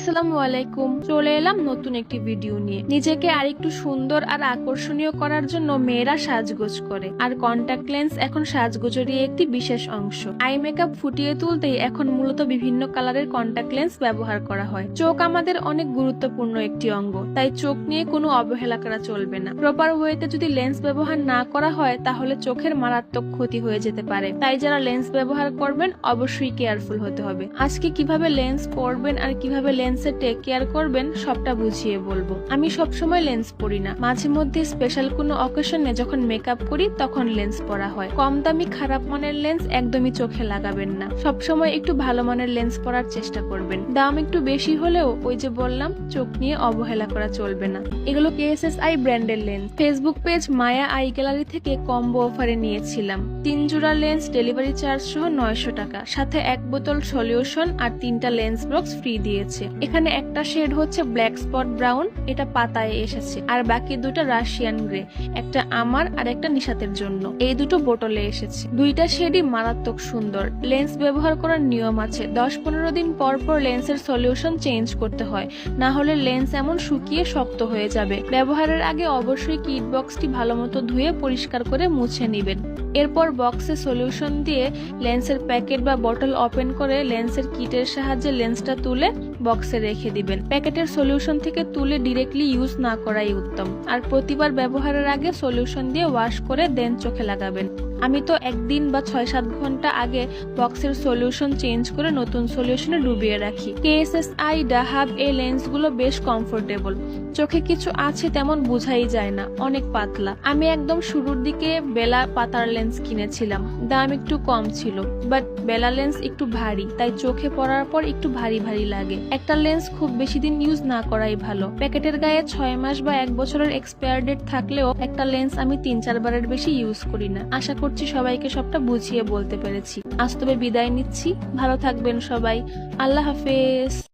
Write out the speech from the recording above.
আসসালামু আলাইকুম। চলে এলাম নতুন একটি ভিডিও নিয়ে। নিজেকে আরেকটু সুন্দর আর আকর্ষণীয় করার জন্য মেয়েরা সাজগোজ করে, আর কন্টাক্ট লেন্স এখন সাজগোজেরই একটি বিশেষ অংশ। আই মেকআপ ফুটিয়ে তুলতেই এখন মূলত বিভিন্ন কালারের কন্টাক্ট লেন্স ব্যবহার করা হয়। চোখ আমাদের অনেক গুরুত্বপূর্ণ একটি অঙ্গ, তাই চোখ নিয়ে কোনো অবহেলা করা চলবে না। প্রপার ওয়েতে যদি লেন্স ব্যবহার না করা হয় তাহলে চোখের মারাত্মক ক্ষতি হয়ে যেতে পারে। তাই যারা লেন্স ব্যবহার করবেন অবশ্যই কেয়ারফুল হতে হবে। আজকে কিভাবে লেন্স পরবেন আর কিভাবে লেন্সের টেক কেয়ার করবেন সবটা বুঝিয়ে বলবো। আমি সবসময় লেন্স পরি না, মাঝে মধ্যে স্পেশাল কোনো অকেশনে যখন মেকআপ করি তখন লেন্স পরা হয়। কম দামি খারাপ মানের লেন্স একদমই চোখে লাগাবেন না, সবসময় একটু ভালো মানের লেন্স পরার চেষ্টা করবেন। দাম একটু বেশি হলেও ওই যে বললাম, চোখ নিয়ে অবহেলা করা চলবে না। এগুলো KSSI ব্র্যান্ডের lens. Facebook page Maya I gallery থেকে কম্বো অফারে নিয়েছিলাম। 3 জোড়া লেন্স, ডেলিভারি চার্জ সহ 900 টাকা, সাথে 1 বোতল সলিউশন আর 3টা লেন্স বক্স ফ্রি দিয়েছে। এখানে একটা শেড হচ্ছে ব্ল্যাক স্পট ব্রাউন, এটা পাতায় এসেছে, আর বাকি দুটো রাশিয়ান গ্রে, একটা আমার আর একটা নিশাতের জন্য। এই দুটো বোতলে এসেছে। দুইটা শেডই মারাত্মক সুন্দর। লেন্স ব্যবহার করার নিয়ম আছে, 10-15 দিন পর পর লেন্সের সলিউশন চেঞ্জ করতে হয়, না হলে লেন্স এমন শুকিয়ে শক্ত হয়ে যাবে। ব্যবহারের আগে অবশ্যই কিট বক্সটি ভালো মতো ধুয়ে পরিষ্কার করে মুছে নেবেন। এরপর বক্সে সলিউশন দিয়ে লেন্সের প্যাকেট বা বটল ওপেন করে লেন্সের কিটের সাহায্যে লেন্সটা তুলে বক্সে রেখে দিবেন। প্যাকেটের সলিউশন থেকে তুলে ডিরেক্টলি ইউজ না করাই উত্তম, আর প্রতিবার ব্যবহারের আগে সলিউশন দিয়ে ওয়াশ করে দেন চোখে লাগাবেন। আমি তো একদিন বা 6-7 ঘন্টা আগে বক্সের সলিউশন চেঞ্জ করে নতুন সলিউশনে ডুবিয়ে রাখি। KSSI ডাহাব এই লেন্সগুলো বেশ কমফোর্টেবল, চোখে কিছু আছে তেমন বোঝাই যায় না, অনেক পাতলা। আমি একদম শুরুর দিকে বেলা পাতার লেন্স কিনেছিলাম, দাম একটু কম ছিল, বাট বেলা লেন্স একটু ভারী, তাই চোখে পড়ার পর একটু ভারী ভারী লাগে। একটা লেন্স খুব বেশি দিন ইউজ না করাই ভালো। প্যাকেটের গায়ে 6 মাস বা 1 বছরের এক্সপায়ার ডেট থাকলেও একটা লেন্স আমি 3-4 বারের বেশি ইউজ করি না। আশা করছি সবাইকে সবটা বুঝিয়ে বলতে পেরেছি। আজ তবে বিদায় নিচ্ছি, ভালো থাকবেন সবাই। আল্লাহ হাফেজ।